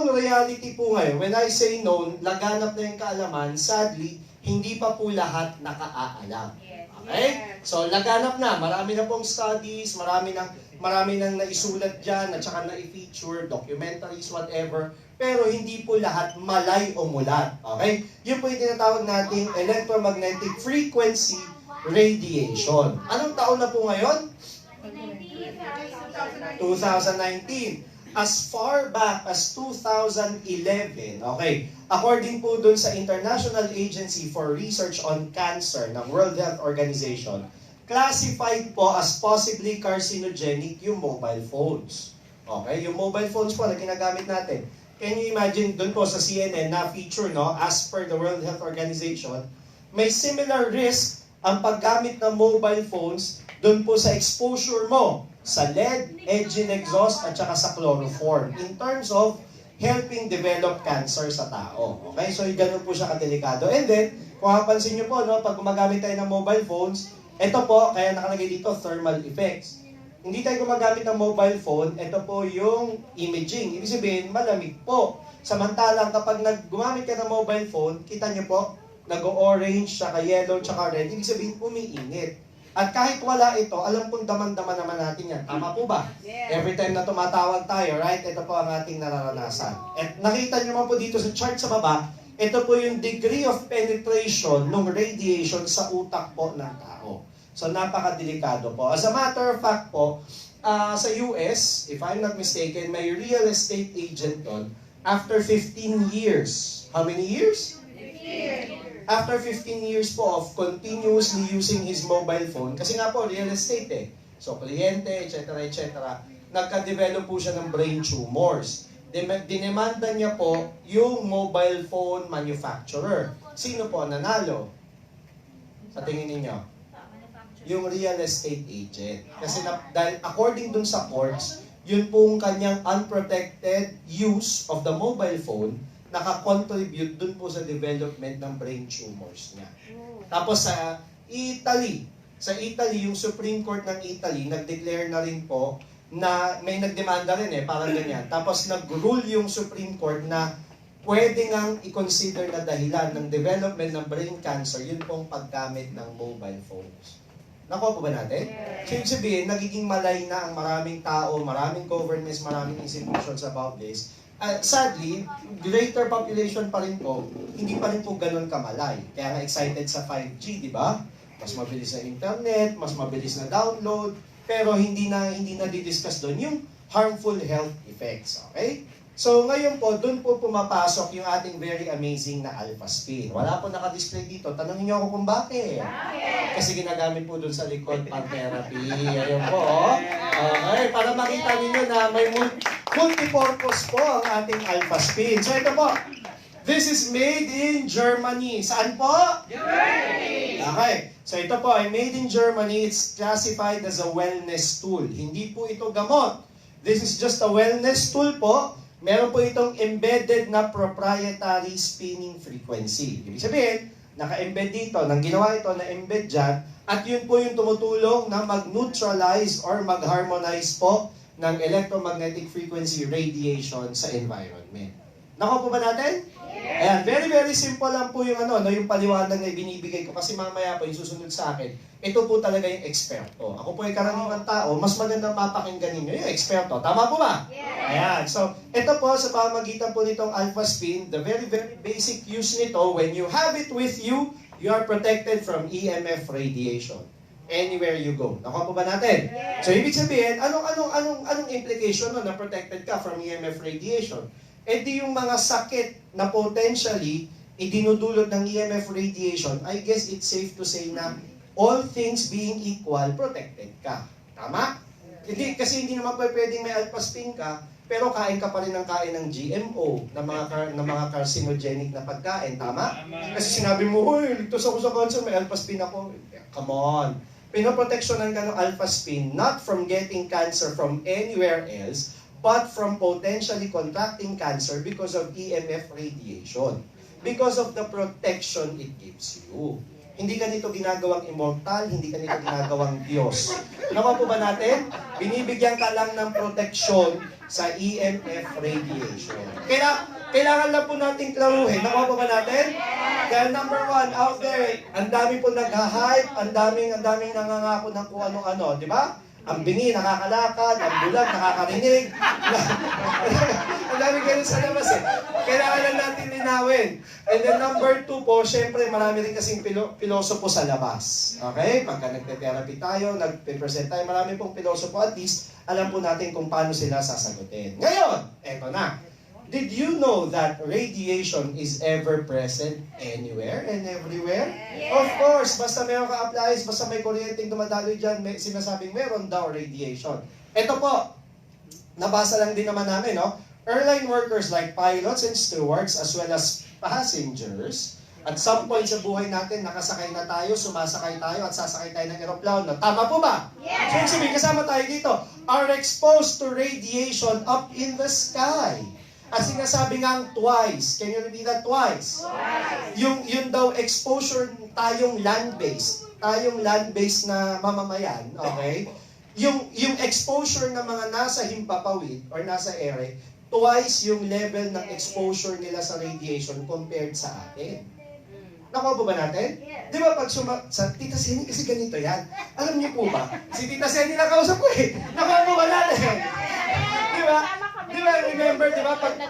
known reality po ngayon, when I say known, laganap na yung kaalaman, sadly, hindi pa po lahat nakaalam. Okay? So, laganap na. Marami na pong studies, marami nang naisulat dyan, at saka na-feature, documentaries, whatever. Pero hindi po lahat malay o mulat. Okay? Yun po yung tinatawag nating electromagnetic frequency radiation. Anong taon na po ngayon? 2019. As far back as 2011, okay, according po dun sa International Agency for Research on Cancer ng World Health Organization, classified po as possibly carcinogenic yung mobile phones. Okay, yung mobile phones po na ginagamit natin. Can you imagine dun po sa CNN na feature, no, as per the World Health Organization, may similar risk ang paggamit ng mobile phones dun po sa exposure mo sa lead, engine exhaust, at saka sa chloroform in terms of helping develop cancer sa tao. Okay? So, ganun po siya kadelikado. And then, kung mapansin nyo po, no, pag gumagamit tayo ng mobile phones, ito po, kaya nakalagay dito, thermal effects. Hindi tayo gumagamit ng mobile phone, ito po yung imaging. Ibig sabihin, malamig po. Samantalang kapag gumamit ka ng mobile phone, kita nyo po, nag-orange, saka yellow, saka red, ibig sabihin, umiinit. At kahit wala ito, alam kong daman-daman naman natin yan. Tama po ba? Yeah. Every time na tumatawag tayo, right? Ito po ang ating nararanasan. At nakita nyo man po dito sa chart sa baba, ito po yung degree of penetration ng radiation sa utak po ng tao. So, napakadelikado po. As a matter of fact po, sa US, if I'm not mistaken, may real estate agent doon, after 15 years. How many years? 15. After 15 years po of continuously using his mobile phone, kasi nga po, real estate eh. So, kliyente, etc., etc., nagka-develop po siya ng brain tumors. Dinemanda niya po yung mobile phone manufacturer. Sino po nanalo? Sa tingin ninyo? Yung real estate agent. Kasi dahil according dun sa courts, yun pong kanyang unprotected use of the mobile phone naka-contribute dun po sa development ng brain tumors niya. Tapos sa Italy, yung Supreme Court ng Italy, nag-declare na rin po na may nagdemanda rin parang ganyan. Tapos nag-rule yung Supreme Court na pwede ngang i-consider na dahilan ng development ng brain cancer, yun pong paggamit ng mobile phones. Nakuha po ba natin? So, ibig sabihin, nagiging malay na ang maraming tao, maraming governments, maraming institutions about this. Sadly, greater population pa rin po, hindi pa rin po ganun kamalay. Kaya nga excited sa 5G, di ba? Mas mabilis na internet, mas mabilis na download, pero hindi na di-discuss doon yung harmful health effects. Okay? So ngayon po, doon po pumapasok yung ating very amazing na AlphaSpin. Wala po naka-display dito. Tanungin niyo ako kung bakit. Kasi ginagamit po doon sa likod pang therapy. Ayun po. Okay, para makita niyo na may multi-purpose po ang ating AlphaSpin. So ito po. This is made in Germany. Saan po? Germany! Okay. So ito po ay made in Germany. It's classified as a wellness tool. Hindi po ito gamot. This is just a wellness tool po. Meron po itong embedded na proprietary spinning frequency. Ibig sabihin, naka-embed dito. Nang ginawa ito, na-embed dyan. At yun po yung tumutulong na mag-neutralize or mag-harmonize po ng electromagnetic frequency radiation sa environment. Nakuha po ba natin? Ayan, very very simple lang po yung yung paliwanag na ibinibigay ko kasi mamaya po yung susunod sa akin. Ito po talaga yung eksperto. Ako po ay karaniwang tao, mas magandang mapakinggan ninyo yung eksperto. Tama po ba? Ayan, so ito po sa pamamagitan po nitong AlphaSpin, the very very basic use nito, when you have it with you, you are protected from EMF radiation anywhere you go. Nakuha po ba natin? So ibig sabihin, anong implication na protected ka from EMF radiation? Di yung mga sakit na potentially idinudulot ng EMF radiation, I guess it's safe to say na all things being equal, protected ka. Tama? Kasi hindi naman pwedeng may AlphaSpin ka, pero kain ka pa rin ng kain ng GMO, ng mga carcinogenic na pagkain. Tama? Kasi sinabi mo, hoy, ligtas ako sa cancer, may AlphaSpin ako. Come on. Pinoproteksyonan ka ng AlphaSpin, not from getting cancer from anywhere else, but from potentially contracting cancer because of EMF radiation. Because of the protection it gives you. Hindi ka nito ginagawang immortal, hindi ka nito ginagawang Diyos. Nakuha po ba natin? Binibigyan ka lang ng proteksyon sa EMF radiation. Kailangan lang po natin klaruhin. Nakuha po ba natin? Dahil number one, out there, ang dami po nag-hype, ang daming nangangako ng kung ano-ano, di ba? Ang bingi, nakakalakad, ang bulag, nakakarinig. Ang dami ganun sa labas eh. Kailangan lang natin linawin. And then number two po, syempre marami rin kasing pilosopo sa labas. Okay? Pagka nagte-therapy tayo, nagpe-present tayo, marami pong pilosopo, at least alam po natin kung paano sila sasagutin. Ngayon, eto na. Did you know that radiation is ever present anywhere and everywhere? Yeah. Of course, basta meron ka appliance, basta may kuryenteng dumadaloy dyan, sinasabing meron daw radiation. Ito po, nabasa lang din naman namin, no? Airline workers like pilots and stewards as well as passengers, at some point sa buhay natin, nakasakay na tayo, sumasakay tayo, at sasakay tayo ng aeroplano. Tama po ba? Yeah. So, sabihin, kasama tayo dito, are exposed to radiation up in the sky. At sinasabi nga twice. Can you repeat that twice? Twice. Yung daw exposure tayong land-based. Tayong land-based na mamamayan, okay? Yung exposure ng mga nasa himpapawid or nasa ere, twice yung level ng exposure nila sa radiation compared sa atin. Nakuha po ba natin? Di ba pag sa Tita Seni, kasi ganito yan. Alam niyo po ba? Si Tita Seni nakausap ko eh. Nakuha po ba natin? Di ba? Di ba, remember, di ba, pag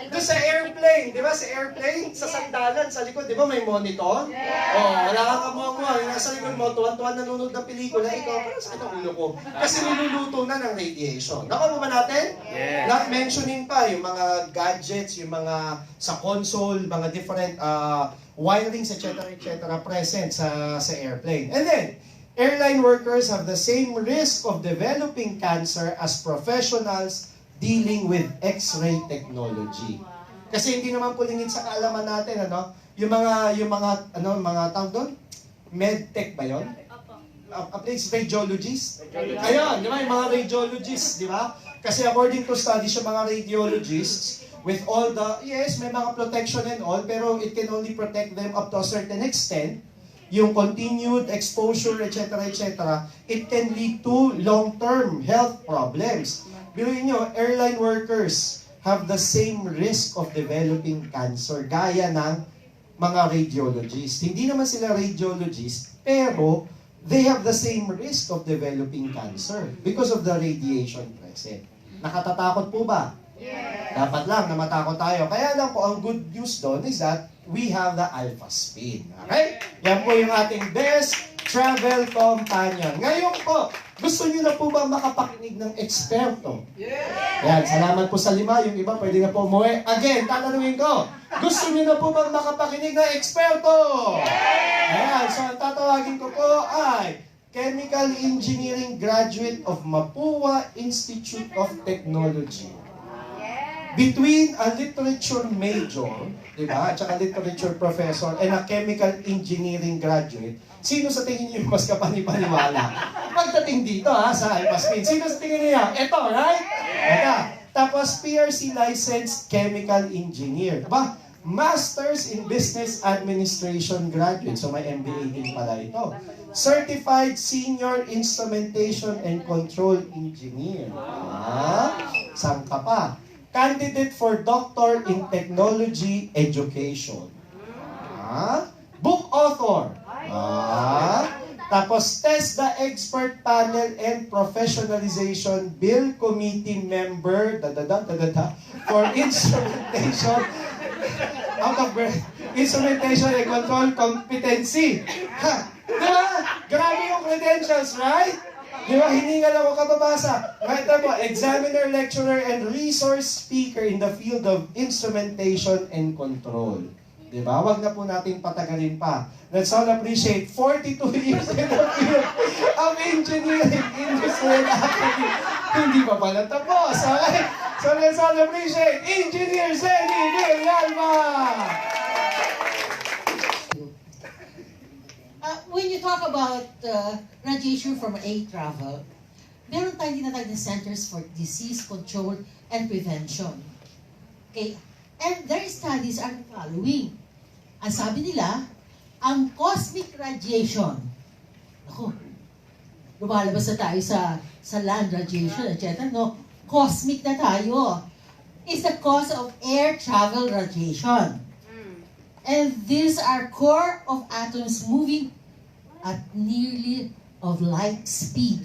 doon sa airplane, di ba, sa airplane, sa sandalan, sa likod, di ba, may monitor? Oh, wala kang kamuha-muha, yung nasa likod mo, tuwan-tuwan nanonood ng pelikula, ikaw, parang sakit ang ulo ko. Kasi niluluto na ng radiation. Nakuha mo ba natin? Yes. Not mentioning pa yung mga gadgets, yung mga sa console, mga different wirings, etc., present sa airplane. And then, airline workers have the same risk of developing cancer as professionals dealing with X-ray technology. Kasi hindi naman pulingin sa kaalaman natin, ano? Yung mga tawag doon? Medtech ba yun? Please, radiologists? Ayun, di ba? Yung mga radiologists, di ba? Kasi according to studies, yung mga radiologists, with all the, yes, may mga protection and all, pero it can only protect them up to a certain extent. Yung continued exposure, etc., it can lead to long-term health problems. Biruin nyo, airline workers have the same risk of developing cancer gaya ng mga radiologists. Hindi naman sila radiologists, pero they have the same risk of developing cancer because of the radiation present. Nakatatakot po ba? Yeah. Dapat lang na matakot tayo. Kaya lang po, ang good news doon is that we have the AlphaSpin. Okay? Yan po yung ating best travel companion. Ngayon po, gusto niyo na po ba makapakinig ng eksperto? Yeah. Yan, salamat po sa 5. Yung iba, pwede na po umuwi. Again, tatanungin ko, gusto niyo na po ba makapakinig ng eksperto? Yeah. Ayan, so ang tatawagin ko po ay Chemical Engineering Graduate of Mapua Institute of Technology. Between a literature major, di ba, at saka literature professor, and a chemical engineering graduate, sino sa tingin niyo mas kapanipaniwala? Pagdating dito sa AlphaSpin, sino sa tingin niya? Ito, right? Ito. Tapos PRC licensed chemical engineer. Diba? Masters in Business Administration graduate. So may MBA din pala ito. Certified Senior Instrumentation and Control Engineer. Saan ka pa? Candidate for Doctor in Technology Education. Book author. Tapos test the expert panel and professionalization bill committee member for instrumentation out of breath. Instrumentation and control competency. Diba? Grabe yung credentials, right? Di ba, hiningal ako kababasa. Right po, examiner, lecturer, and resource speaker in the field of instrumentation and control. Di ba? Huwag na po natin patagalin pa. Let's all appreciate 42 years in the field of engineering industry and academy. Hindi pa pala tapos, okay? So let's all appreciate Engineer Zeni Villalba! When you talk about radiation from air travel, meron tayong tinatawag na Centers for Disease Control and Prevention. Okay? And their studies are the following. Ang sabi nila, ang cosmic radiation, ako, lumalabas na tayo sa land radiation, etc. No, cosmic na tayo. It's the cause of air travel radiation. And these are core of atoms moving at nearly of light speed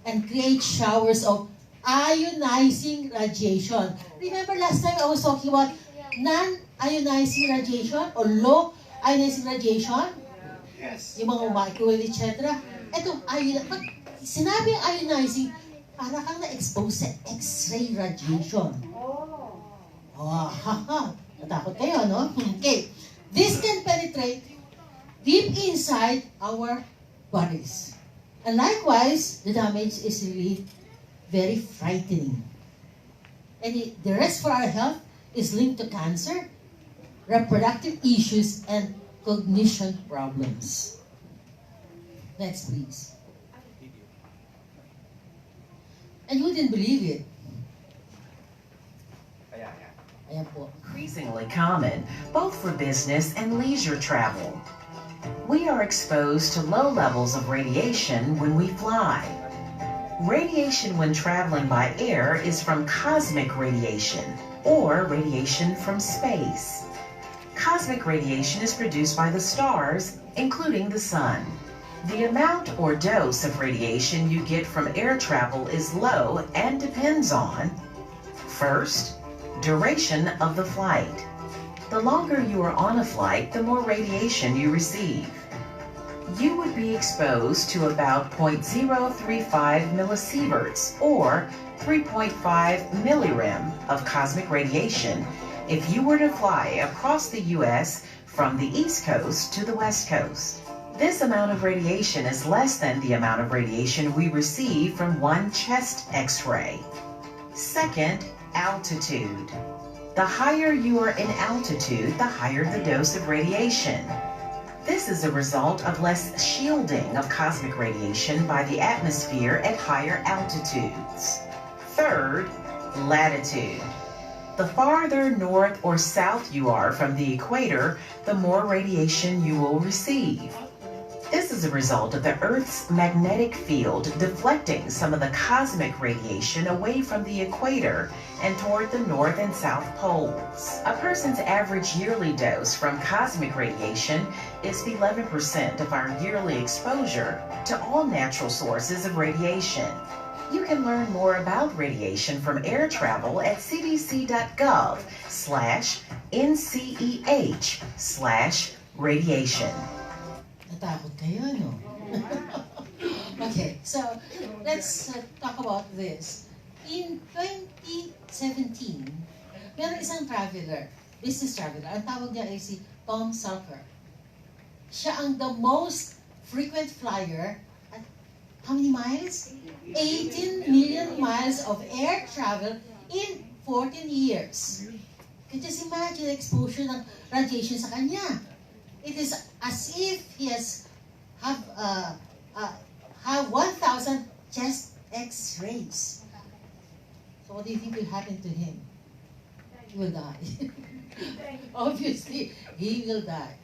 and create showers of ionizing radiation. Remember last time I was talking about non-ionizing radiation or low ionizing radiation? Yes. Yung mga microwave, etc. Ito, pag sinabi ang ionizing, para kang na-expose sa X-ray radiation. Oh, haha. Natakot kayo, no? Okay. This can penetrate deep inside our bodies. And likewise, the damage is really very frightening. And the risk for our health is linked to cancer, reproductive issues, and cognition problems. Next, please. And you didn't believe it. Ayan po. Increasingly common, both for business and leisure travel. We are exposed to low levels of radiation when we fly. Radiation when traveling by air is from cosmic radiation, or radiation from space. Cosmic radiation is produced by the stars, including the sun. The amount or dose of radiation you get from air travel is low and depends on, first, duration of the flight. The longer you are on a flight, the more radiation you receive. You would be exposed to about 0.035 millisieverts, or 3.5 millirem of cosmic radiation if you were to fly across the U.S. from the East Coast to the West Coast. This amount of radiation is less than the amount of radiation we receive from one chest X-ray. Second, altitude. The higher you are in altitude, the higher the dose of radiation. This is a result of less shielding of cosmic radiation by the atmosphere at higher altitudes. Third, latitude. The farther north or south you are from the equator, the more radiation you will receive. This is a result of the Earth's magnetic field deflecting some of the cosmic radiation away from the equator and toward the north and south poles. A person's average yearly dose from cosmic radiation is 11% of our yearly exposure to all natural sources of radiation. You can learn more about radiation from air travel at cdc.gov/nceh/radiation. Natakot kayo, no? Okay, so let's talk about this. In 2017, meron isang traveler, business traveler, ang tawag niya ay si Tom Salker. Siya ang the most frequent flyer at how many miles? 18 million miles of air travel in 14 years. Can you just imagine the exposure ng radiation sa kanya? It is as if he has have 1,000 chest X-rays. So what do you think will happen to him? He will die. Obviously, he will die.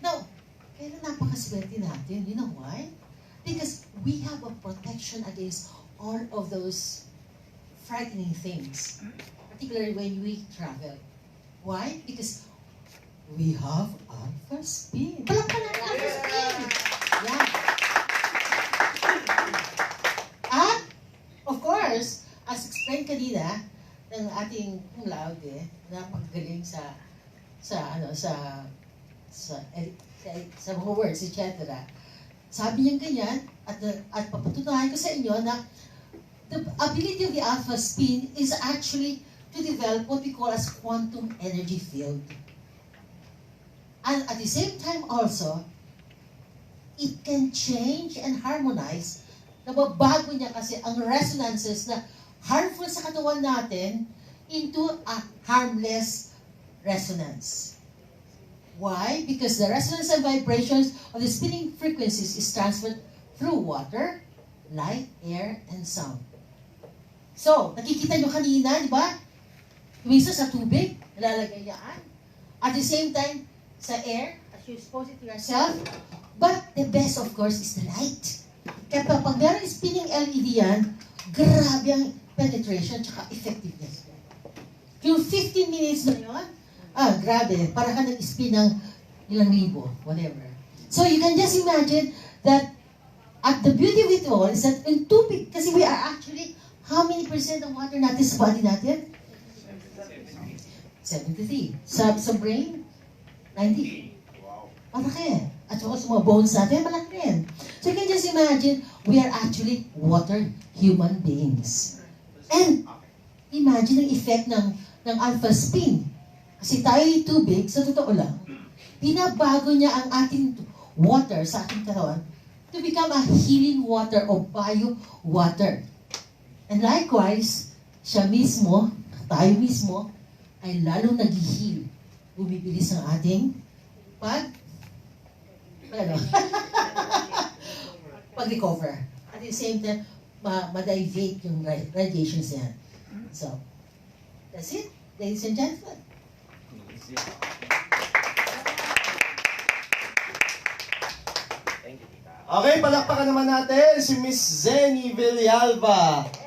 Now, kaya napakaswerte natin. You know why? Because we have a protection against all of those frightening things, particularly when we travel. Why? Because we have AlphaSpin. Palakpan ang AlphaSpin! Yeah. At, of course, as explained kanina, ng ating cum laude, napakagaling sa mga words, etc. Sabi niya ganyan, at papatutunayan ko sa inyo na the ability of the AlphaSpin is actually to develop what we call as quantum energy field. And at the same time also, it can change and harmonize. Nababago niya kasi ang resonances na harmful sa katawan natin into a harmless resonance. Why? Because the resonance and vibrations of the spinning frequencies is transferred through water, light, air, and sound. So, nakikita nyo kanina, di ba? Minsan sa tubig, nalalagay yan. At the same time, sa air, as you expose it to yourself. But the best, of course, is the light. Kaya pag meron spinning LED yan, grabe ang penetration tsaka effectiveness. Yung 15 minutes na yun, grabe, para ka nag-spin ng ilang libo, whatever. So you can just imagine that at the beauty of it all is that in tubig, kasi we are actually, how many percent ng water natin sa body natin? 73. Sa brain, 90. Malaki. At saka sa mga bones natin, malaki rin. So you can just imagine, we are actually water human beings. And imagine ang effect ng AlphaSpin. Kasi tayo yung tubig, sa totoo lang, binabago niya ang ating water sa ating katawan to become a healing water o bio-water. And likewise, siya mismo, tayo mismo, ay lalong nag-heal. Bumibilis ang ating pag-recover. At the same time, ma-divate yung radiations yan. So, that's it, ladies and gentlemen. Okay, palakpakan naman natin si Miss Zenny Villalba.